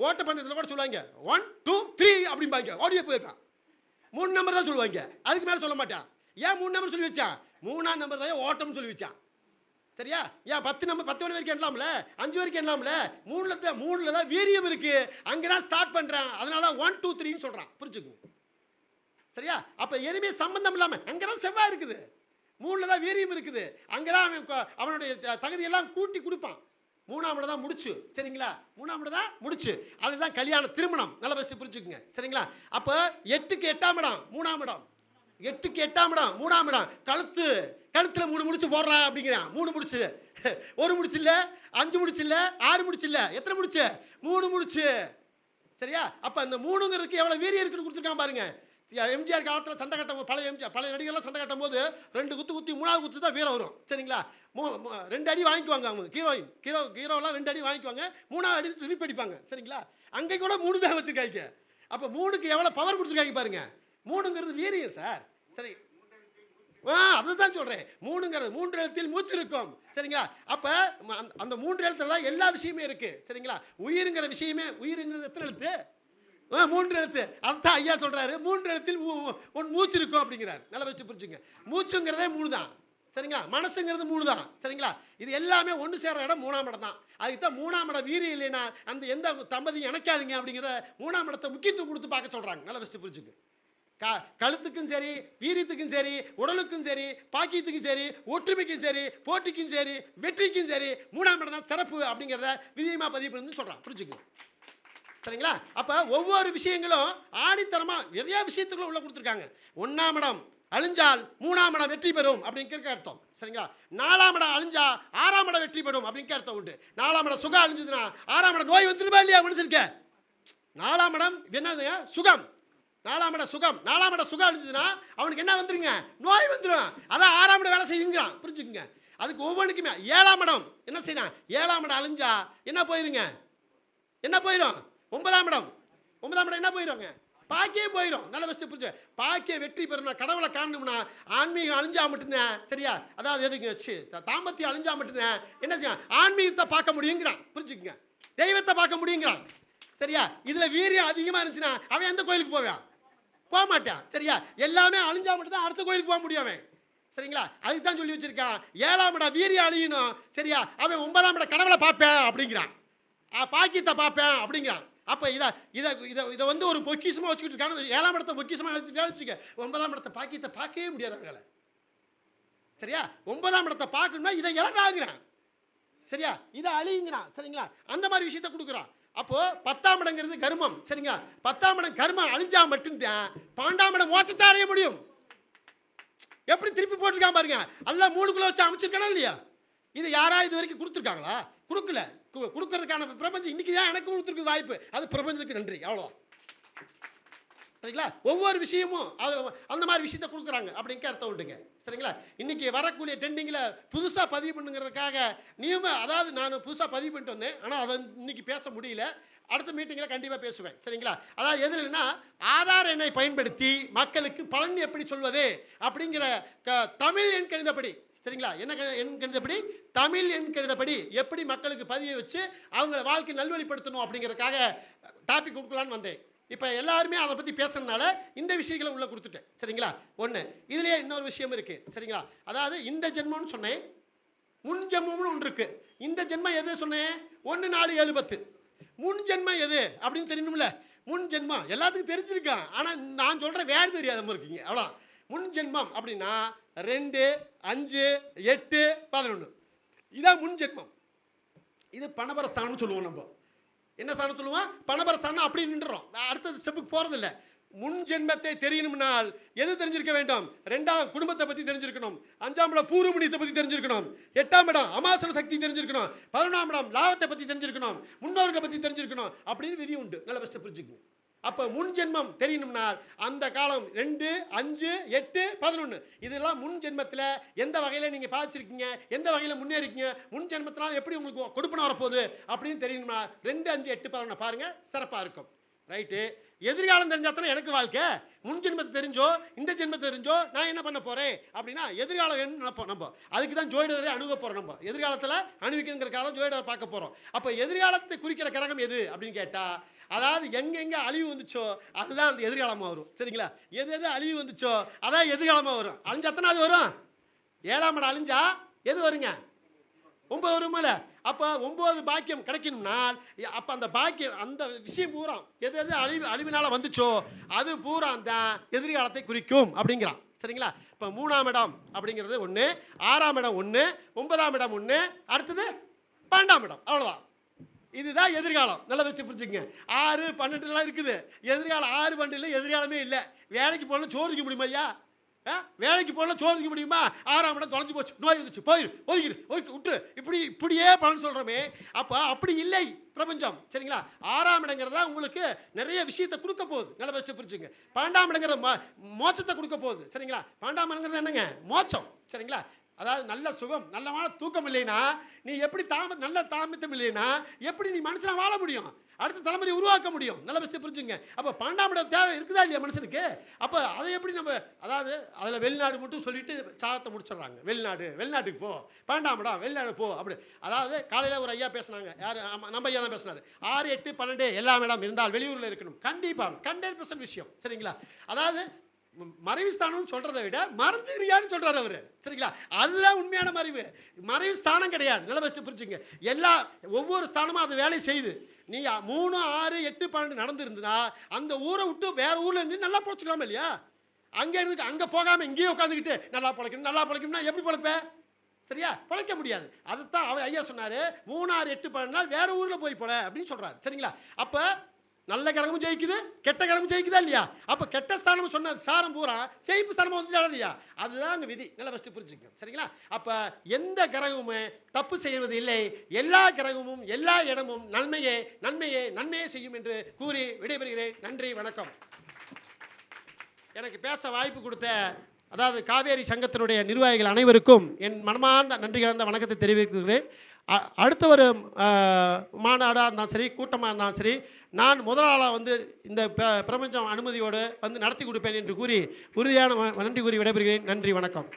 ஓட்டப்பந்தயத்தில் கூட சொல்லுவாங்க 1 2 3 அப்படிம்பாங்க. ஓடியே போயிருக்கான். 3 நம்பர் தான் சொல்லுவாங்க, அதுக்கு மேலே சொல்ல மாட்டான். ஏன் 3 நம்பர் சொல்லி வச்சான்? 3ஆம் நம்பர் தான் ஓட்டம்னு சொல்லி வச்சான். சரியா? ஏன் 10 மணி வரைக்கும் எண்ணலாம்ல, 5 வரைக்கும் எண்ணலாம்ல. 3ல் தான் வீரியம் இருக்கு. அங்கே தான் ஸ்டார்ட் பண்ணுறான். அதனால தான் 1 2 3ன்னு சொல்கிறான். புரிஞ்சுக்குங்க. சரியா? அப்போ எதுவுமே சம்பந்தம் இல்லாமல் அங்கே தான் செவ்வாய் இருக்குது. 3ல் தான் வீரியம் இருக்குது. அங்கே தான் அவனுடைய தகுதியெல்லாம் கூட்டி கொடுப்பான். 3ஆம் இடம் தான் முடிச்சு. சரிங்களா? 3ஆம் இடம் தான் முடிச்சு. அதுதான் கல்யாணம், திருமணம். நல்லா ஃபஸ்ட்டு புரிஞ்சுக்குங்க. சரிங்களா? அப்போ 8க்கு 8ஆம் இடம் 3ஆம் இடம். 8க்கு 8ஆம் இடம் 3ஆம் இடம். கழுத்தில் 3 முடிச்சு போடுறா அப்படிங்கிறான். 3 முடிச்சு. 1 முடிச்சு இல்லை, 5 முடிச்சு இல்லை, 6 முடிச்சு இல்லை. எத்தனை முடிச்சு? 3 முடிச்சு. சரியா? அப்போ அந்த 3ங்கிறதுக்கு எவ்வளோ வீரியம் இருக்குன்னு கொடுத்துருக்கான் பாருங்க. எம்ஜிஆர் காலத்தில் சண்டை கட்டும், பழைய நடிகர்லாம் சண்டை கட்டும் போது 2 குத்தி 3ஆவது குத்து தான் வீரம் வரும். சரிங்களா? 2 அடி வாங்கிக்குவாங்க அவங்க. ஹீரோலாம் 2 அடி வாங்கிக்குவாங்க, 3ஆவது அடி திருப்பி அடிப்பாங்க. சரிங்களா? அங்கே கூட 3 தான் வச்சுருக்காங்க. அப்போ 3க்கு எவ்வளோ பவர் கொடுத்துருக்காங்க பாருங்க. 3ங்கிறது வீரியம் சார். சரி, அதுதான் சொல்கிறேன். 3ங்கிறது 3 எழுத்தில் மூச்சு இருக்கும். சரிங்களா? அப்போ அந்த 3 எழுத்துல தான் எல்லா விஷயமே இருக்குது. சரிங்களா? உயிருங்கிற விஷயமே, உயிருங்கிறது எத்தனை எழுத்து? 3 எழுத்து. அதுதான் ஐயா சொல்கிறாரு, 3 எழுத்தில் மூச்சு இருக்கும் அப்படிங்கிறார். நல்லா வச்சு புரிஞ்சுங்க. மூச்சுங்கிறதே 3 தான். சரிங்களா? மனசுங்கிறது 3 தான். சரிங்களா? இது எல்லாமே ஒன்று சேர்ற இடம் 3ஆம் இடம் தான். அதுக்கு தான் 3ஆம் இடம் வீரியம் இல்லைன்னா அந்த எந்த தம்பதியும் இணைக்காதீங்க அப்படிங்கிறத 3ஆம் இடத்தை முக்கியத்துவம் கொடுத்து பார்க்க சொல்கிறாங்க. நல்லா வச்சு புரிஞ்சுங்க. கழுத்துக்கும் சரி, வீரியத்துக்கும் சரி, உடலுக்கும் சரி, பாக்கியத்துக்கும் சரி, ஒற்றுமைக்கும் சரி, போட்டிக்கும் சரி, வெற்றிக்கும் சரி 3ஆம் இடம் தான் சிறப்பு அப்படிங்கிறத விதியமாக பதிவு பண்ணி சொல்கிறான். புரிஞ்சுக்கணும். சரிங்களா? அப்போ ஒவ்வொரு விஷயங்களும் ஆணித்தரமாக நிறைய விஷயத்துக்குள்ள உள்ள கொடுத்துருக்காங்க. 1ஆம் இடம் அழிஞ்சால் 3ஆம் இடம் வெற்றி பெறும் அப்படிங்கிற அர்த்தம். சரிங்களா? 4ஆம் இடம் அழிஞ்சா 6ஆம் இடம் வெற்றி பெறும் அப்படிங்கிற அர்த்தம் உண்டு. 4ஆம் இடம் சுகம் அழிஞ்சதுன்னா 6ஆம் இடம் நோய் வந்துருமா இல்லையா? மனுஷனுக்கு 4ஆம் இடம் என்னதுங்க? சுகம். 4ஆம் இடம் சுகம். 4ஆம் இடம் சுகம் அழிஞ்சதுன்னா அவனுக்கு என்ன வந்துருங்க? நோய் வந்துடும். அதான் 6ஆம் இடம் வேலை செய்யுங்கிறான். புரிஞ்சுக்குங்க. அதுக்கு ஒவ்வொன்றுக்குமே 7ஆம் இடம் என்ன செய்யணும்? 7ஆம் இடம் அழிஞ்சா என்ன போயிருங்க? என்ன போயிடும்? 9ஆம் இடம். 9ஆம் இடம் என்ன போயிடுவாங்க? பாக்கியம் போயிடும். நல்ல வசதி புரிஞ்சு. பாக்கியம் வெற்றி பெறணும், கடவுளை காணணும்னா ஆன்மீகம் அழிஞ்சா மட்டும்தான். சரியா? அதாவது எதுக்கு தாம்பத்தியம் அழிஞ்சா மட்டும்தான் என்ன செய்யும்? ஆன்மீகத்தை பார்க்க முடியுங்கிறான். புரிஞ்சுக்குங்க. தெய்வத்தை பார்க்க முடியுங்கிறான். சரியா? இதில் வீரியம் அதிகமாக இருந்துச்சுன்னா அவன் எந்த கோயிலுக்கு போவான்? போக மாட்டான். சரியா? எல்லாமே அழிஞ்சா மட்டும்தான் அடுத்த கோயிலுக்கு போக முடியும் அவன். சரிங்களா? அதுக்கு தான் சொல்லி வச்சிருக்கான் 7ஆம் இடம் வீரியம் அழியணும். சரியா? அவன் 9ஆம் இடம் கடவுளை பார்ப்பேன் அப்படிங்கிறான். பாக்கியத்தை பார்ப்பேன் அப்படிங்கிறான். அப்போ இதை வந்து ஒரு பொக்கிஷமாக வச்சுக்கிட்டு இருக்காங்க. 7ஆம் இடத்தை பொக்கிஷமாக நினச்சிட்டான்னு வச்சுக்க, 9ஆம் இடத்தை பாக்கியத்தை பார்க்கவே முடியாது அவங்களை. சரியா? 9ஆம் இடத்தை பார்க்கணும்னா இதை இழந்தாங்கிறான். சரியா? இதை அழியுங்கிறான். சரிங்களா? அந்த மாதிரி விஷயத்தை கொடுக்குறான். அப்போ 10ஆம் இடங்கிறது கர்மம். சரிங்களா? 10ஆம் இடம் கர்மம் அழிஞ்சா மட்டும்தான் 12ஆம் இடம் மோட்சத்தை அடைய முடியும். எப்படி திருப்பி போட்டிருக்கான் பாருங்க. எல்லாம் 3க்குள்ள வச்சு அமைச்சிருக்கானா இல்லையா? இது யாரா இது வரைக்கும் கொடுத்துருக்காங்களா? கொடுக்கல. கொடுக்கறதுக்கான பிரபஞ்சம் இன்னைக்கு தான் எனக்கு கொடுத்துருக்கு வாய்ப்பு. அது பிரபஞ்சத்துக்கு நன்றி. அவ்வளோ. சரிங்களா? ஒவ்வொரு விஷயமும் அது அந்த மாதிரி விஷயத்த கொடுக்குறாங்க அப்படிங்க அர்த்தம் உண்டுங்க. சரிங்களா? இன்னைக்கு வரக்கூடிய ட்ரெண்டிங்கில் புதுசாக பதிவு பண்ணுங்கிறதுக்காக அதாவது நான் புதுசாக பதிவு பண்ணிட்டு வந்தேன். ஆனால் அதை இன்னைக்கு பேச முடியல. அடுத்த மீட்டிங்கில் கண்டிப்பாக பேசுவேன். சரிங்களா? அதாவது எதுலன்னா ஆதார் எண்ணை பயன்படுத்தி மக்களுக்கு பலன் எப்படி சொல்வது அப்படிங்கிற தமிழ் எண் கணிதப்படி, சரிங்களா? என்ன எண் கணிதப்படி? தமிழ் எண் கணிதப்படி எப்படி மக்களுக்கு பதிய வச்சு அவங்க வாழ்க்கை நல்வழிப்படுத்தணும் அப்படிங்கிறதுக்காக டாபிக் கொடுக்கலான்னு வந்தேன். இப்போ எல்லாருமே அதை பற்றி பேசுறதுனால இந்த விஷயங்களை உள்ளே கொடுத்துட்டேன். சரிங்களா? ஒன்று இதுலேயே இன்னொரு விஷயம் இருக்குது. சரிங்களா? அதாவது இந்த ஜென்மம்னு சொன்னேன், முன் ஜென்மம்னு ஒன்று இருக்குது. இந்த ஜென்மம் எது சொன்னேன்? 1 4 7 10. முன் ஜென்மம் எது அப்படின்னு தெரியணும்ல. முன் ஜென்மம் எல்லாத்துக்கும் தெரிஞ்சிருக்கான், ஆனால் நான் சொல்கிற வேறு தெரியாதவங்க இருக்கீங்க, அவ்வளோ. முன் ஜென்மம் அப்படின்னா 2 5 8 11 இதான் முன் ஜென்மம். இது பணபரஸ்தானம்னு சொல்லுவோம். நம்ம என்ன ஸ்தானம் சொல்லுவோம்? பணபரஸ்தானம் அப்படி நின்றுறோம். அடுத்த ஸ்டெப்புக்கு போகிறதில்ல. முன் ஜென்மத்தை தெரியணும்னால் எது தெரிஞ்சிருக்க வேண்டும்? 2ஆம் குடும்பத்தை பற்றி தெரிஞ்சிருக்கணும், 5ஆம் இடம் பூர்வமுனியத்தை பற்றி தெரிஞ்சிருக்கணும், 8ஆம் இடம் அமாசன சக்தி தெரிஞ்சிருக்கணும், 11ஆம் இடம் லாபத்தை பற்றி தெரிஞ்சிருக்கணும், முன்னோர்களை பற்றி தெரிஞ்சிருக்கணும் அப்படின்னு விதி உண்டு. நல்ல பெஸ்ட்டை புரிஞ்சுக்கணும். அப்போ முன் ஜென்மம் தெரியணும்னால் அந்த காலம் 2 5 8 11 இதெல்லாம் முன் ஜென்மத்தில் எந்த வகையில் நீங்கள் பாதிச்சிருக்கீங்க, எந்த வகையில் முன்னேறிக்கீங்க, முன் ஜென்மத்தினால் எப்படி உங்களுக்கு கொடுப்பன வரப்போகுது அப்படின்னு தெரியணும்னா 2 5 8 11 பாருங்கள், சிறப்பாக இருக்கும். ரைட்டு. எதிர்காலம் தெரிஞ்சா தானே எனக்கு வாழ்க்கை. முன் ஜென்மத்தை தெரிஞ்சோ இந்த ஜென்மத்தை தெரிஞ்சோ நான் என்ன பண்ண போகிறேன் அப்படின்னா எதிர்காலம் என்ன நினைப்போம். நம்ம அதுக்கு தான் ஜோதிடரை அணுக போகிறோம். நம்ம எதிர்காலத்தில் அணுவிக்கணுங்கிறக்காக தான் ஜோதிடர் பார்க்க போகிறோம். அப்போ எதிர்காலத்தை குறிக்கிற கிரகம் எது அப்படின்னு கேட்டால், அதாவது எங்கெங்கே அழிவு வந்துச்சோ அதுதான் அந்த எதிர்காலமாக வரும். சரிங்களா? எது எது அழிவு வந்துச்சோ அதான் எதிர்காலமாக வரும். அழிஞ்சாத்தானே அது வரும். 7ஆம் இடம் அழிஞ்சா எது வருங்க? 9 வருமில்ல. அப்போ 9 பாக்கியம் கிடைக்கணும்னா அப்போ அந்த பாக்கியம் அந்த விஷயம் பூரா எது எது அழிவினால் வந்துச்சோ அது பூரா தான் எதிர்காலத்தை குறிக்கும் அப்படிங்கிறான். சரிங்களா? இப்போ 3ஆம் இடம் அப்படிங்கிறது 1, 6ஆம் இடம் 1, 9ஆம் இடம் 1, அடுத்தது 12ஆம் இடம். அவ்வளோதான். இதுதான் எதிர்காலம். நல்லா வச்சு புரிஞ்சுங்க. 6 12 இருக்குது. எதிர்காலம் 6 12 எதிர்காலமே இல்லை. வேலைக்கு போனால் சோதிக்க முடியுமா ஐயா? வேலைக்கு போனால் சோதிக்க முடியுமா? 6ஆம் இடம் தொலைஞ்சு போச்சு, நோய் வந்துச்சு, போயிரு, ஒதுக்கிடு, விட்டுரு, இப்படியே பலன் சொல்கிறோமே. அப்போ அப்படி இல்லை பிரபஞ்சம். சரிங்களா? 6ஆம் இடங்கிறதா உங்களுக்கு நிறைய விஷயத்தை கொடுக்க போகுது. நல்ல வச்சு புரிஞ்சுங்க. 12ஆம் இடங்கிறது மோட்சத்தை கொடுக்க போகுது. சரிங்களா? 12ஆம் இடங்கிறது என்னங்க? மோட்சம். சரிங்களா? அதாவது நல்ல சுகம், நல்லமான தூக்கம் இல்லைன்னா நீ எப்படி நல்ல தாமத்தம் இல்லைன்னா எப்படி நீ மனுஷனா வாழ முடியும்? அடுத்த தலைமுறை உருவாக்க முடியும். நல்ல விஷயத்தை புரிஞ்சுங்க. அப்போ 12ஆம் இடம் தேவை இருக்குதா இல்லையா மனுஷனுக்கு? அப்போ அதை எப்படி நம்ம அதாவது அதில் வெளிநாடு மட்டும் சொல்லிட்டு சாதத்தை முடிச்சிடுறாங்க. வெளிநாட்டுக்கு போ, 12ஆம் இடம் வெளிநாடு போ அப்படி. அதாவது காலையில் ஒரு ஐயா பேசினாங்க. யார்? நம்ம ஐயா தான் பேசினார். 6 8 12 எல்லா இடம் இருந்தால் வெளியூரில் இருக்கணும். கண்டிப்பாக 100% விஷயம். சரிங்களா? அதாவது மறைவு ஸ்தானம் சொல்றதை விட மறைஞ்சிருக்கியான்னு சொல்றாரு அவரு. சரிங்களா? அதுதான் உண்மையான மறைவு. மறைவு ஸ்தானம் கிடையாது. நல்ல பஸ்ட் புரிஞ்சுங்க. ஒவ்வொரு ஸ்தானமும் அது வேலை செய்யுது. நீ 3 6 8 12 நடந்துருந்தா அந்த ஊரை விட்டு வேற ஊர்ல இருந்து நல்லா பொழைச்சிக்கலாமா இல்லையா? அங்க போகாம இங்கேயே உட்காந்துக்கிட்டு நல்லா பொழைக்கணும்னா எப்படி பொழைப்ப? சரியா? பொழைக்க முடியாது. அதுதான் அவர் ஐயா சொன்னாரு. 3 6 8 12 வேற ஊர்ல போய் போல அப்படின்னு சொல்றாரு. சரிங்களா? அப்ப நல்ல கிரகமும் ஜெயிக்குது, கெட்ட கிரகமும் ஜெயிக்குதா இல்லையா? அப்போ கெட்ட ஸ்தானம் சொன்ன சாரம் பூரா ஜெயிப்பு ஸ்தானமாக வந்துட்டா இல்லையா? அதுதான் அங்கே விதி. நல்லா ஃபஸ்ட்டு புரிஞ்சுக்கங்க. சரிங்களா? அப்போ எந்த கிரகமுமே தப்பு செய்வது இல்லை. எல்லா கிரகமும் எல்லா இடமும் நன்மையே செய்யும் என்று கூறி விடைபெறுகிறேன். நன்றி, வணக்கம். எனக்கு பேச வாய்ப்பு கொடுத்த அதாவது காவேரி சங்கத்தினுடைய நிர்வாகிகள் அனைவருக்கும் என் மனமார்ந்த நன்றி கலந்த வணக்கத்தை தெரிவிக்கிறேன். அடுத்த ஒரு மாநாடாக இருந்தாலும் சரி, கூட்டமாக இருந்தாலும் சரி, நான் முதலாளாக வந்து இந்த பிரபஞ்சம் அனுமதியோடு வந்து நடத்தி கொடுப்பேன் என்று கூறி உறுதியான நன்றி கூறி விடைபெறுகிறேன். நன்றி, வணக்கம்.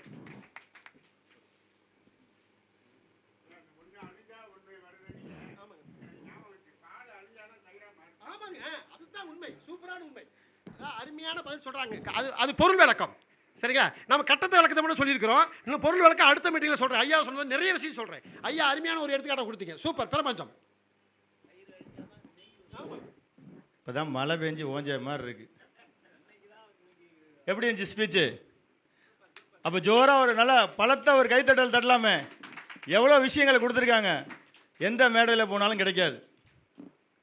ஆமாங்க, அதுதான் உண்மை. சூப்பரான உண்மை. அதான் அருமையான பதில் சொல்கிறாங்க. அது பொருள் விளக்கம். சரிங்களா? நம்ம கட்டத்தை விளக்கத்தை மட்டும் சொல்லியிருக்கிறோம். இன்னும் பொருள் விளக்கம் அடுத்த மீட்டிங்கில் சொல்கிறேன். ஐயா சொன்னது நிறைய விஷயம் சொல்கிறேன். ஐயா அருமையான ஒரு எடுத்துக்காட்டை கொடுத்தீங்க. சூப்பர். பிரபஞ்சம் இப்போ தான் மழை பெஞ்சு ஓஞ்ச மாதிரி இருக்கு. எப்படி இருந்துச்சு ஸ்பீச்சு? அப்போ ஜோராக ஒரு நல்ல பலத்த ஒரு கைத்தட்டல் தட்டலாமே. எவ்வளோ விஷயங்களை கொடுத்துருக்காங்க. எந்த மேடையில் போனாலும் கிடைக்காது.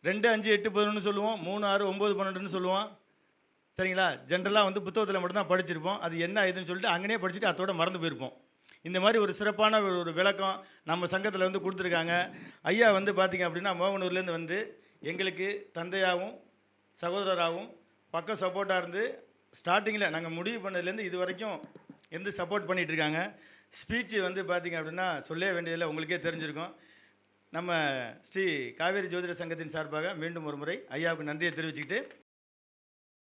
2 5 8 11 சொல்லுவோம், 3 6 9 12 சொல்லுவோம். சரிங்களா? ஜென்ரலாக வந்து புத்தகத்தில் மட்டும்தான் படிச்சிருப்போம். அது என்ன இதுன்னு சொல்லிட்டு அங்கேயே படிச்சுட்டு அதோட மறந்து போயிருப்போம். இந்த மாதிரி ஒரு சிறப்பான ஒரு விளக்கம் நம்ம சங்கத்தில் வந்து கொடுத்துருக்காங்க. ஐயா வந்து பார்த்திங்க அப்படின்னா மோகனூர்லேருந்து வந்து எங்களுக்கு தந்தையாகவும் சகோதரராகவும் பக்க சப்போர்ட்டாக இருந்து ஸ்டார்டிங்கில் நாங்கள் முடிவு பண்ணதுலேருந்து இது வரைக்கும் இருந்து சப்போர்ட் பண்ணிகிட்ருக்காங்க. ஸ்பீச்சு வந்து பார்த்திங்க அப்படின்னா சொல்ல வேண்டியதில்லை, உங்களுக்கே தெரிஞ்சிருக்கும். நம்ம ஸ்ரீ காவேரி ஜோதிட சங்கத்தின் சார்பாக மீண்டும் ஒரு முறை ஐயாவுக்கு நன்றியை தெரிவிச்சுக்கிட்டு